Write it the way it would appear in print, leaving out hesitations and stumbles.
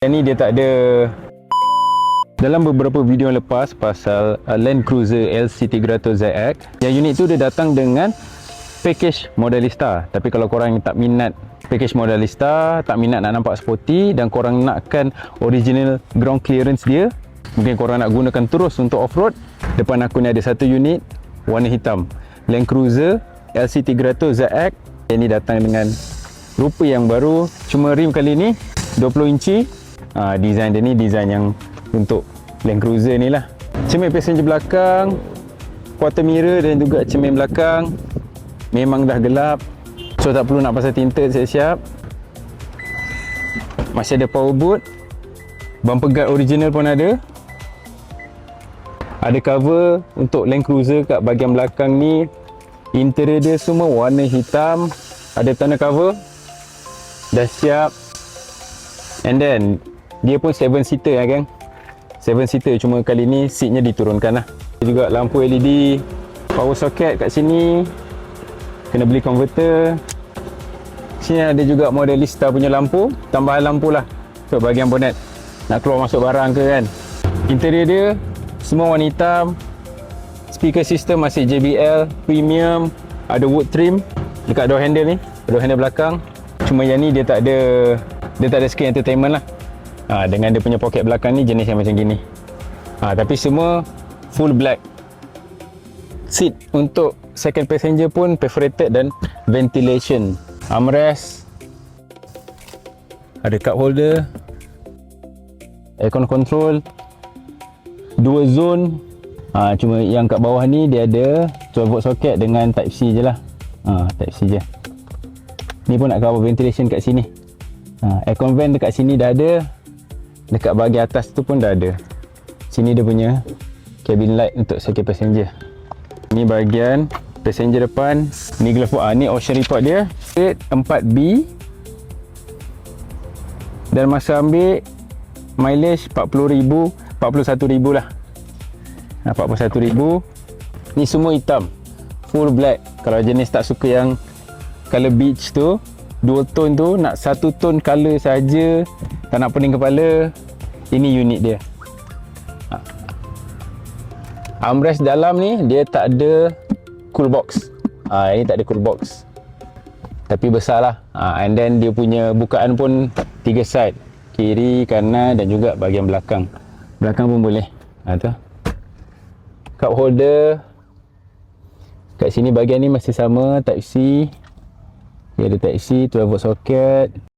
Yang ni dia tak ada. Dalam beberapa video yang lepas pasal Land Cruiser LC300ZX, yang unit tu dia datang dengan package Modellista. Tapi kalau korang tak minat package Modellista, tak minat nak nampak sporty dan korang nakkan original ground clearance dia, mungkin korang nak gunakan terus untuk off-road, depan aku ni ada satu unit warna hitam Land Cruiser LC300ZX. Yang ni datang dengan rupa yang baru, cuma rim kali ni 20 inci. Design dia ni design yang untuk Land Cruiser ni lah. Cermin passenger belakang, quarter mirror dan juga cermin belakang memang dah gelap, so tak perlu nak pasang tinted, siap-siap. Masih ada power boot, bumper guard original pun ada. Ada cover untuk Land Cruiser kat bahagian belakang ni. Interior dia semua warna hitam, ada tonneau cover, dah siap. And then dia pun 7 seater lah gang, 7 seater, cuma kali ni seatnya diturunkan lah. Juga lampu LED, power socket kat sini, kena beli converter. Sini ada juga Modellista punya lampu, tambahan lampu lah untuk bahagian bonnet, nak keluar masuk barang ke kan. Interior dia semua warna hitam. Speaker system masih JBL premium, ada wood trim dekat door handle ni, door handle belakang. Cuma yang ni dia tak ada screen entertainment lah. Dengan dia punya poket belakang ni jenis yang macam gini. Tapi semua full black. Seat untuk second passenger pun perforated dan ventilation. Armrest, ada cup holder, aircon control, dual zone. Cuma yang kat bawah ni dia ada 12V socket dengan type C je lah. Type C je. Ni pun nak cover ventilation kat sini. Aircon vent dekat sini dah ada. Dekat bahagian atas tu pun dah ada. Sini dia punya cabin light untuk second passenger. Ni bahagian passenger depan. Ni glove box. Ni ocean report dia 4B. Dan masa ambil mileage 40,000, 41,000 lah. 41,000. Ni semua hitam, full black. Kalau jenis tak suka yang color beige tu, dual tone tu, nak satu tone color saja, tak nak pening kepala, ini unit dia. Armrest dalam ni dia tak ada cool box. Ini tak ada cool box, tapi besar lah. And then dia punya bukaan pun 3 side, kiri, kanan dan juga bahagian belakang. Belakang pun boleh. Tu cup holder kat sini, bahagian ni masih sama type C. Dia ada type C, 12V socket.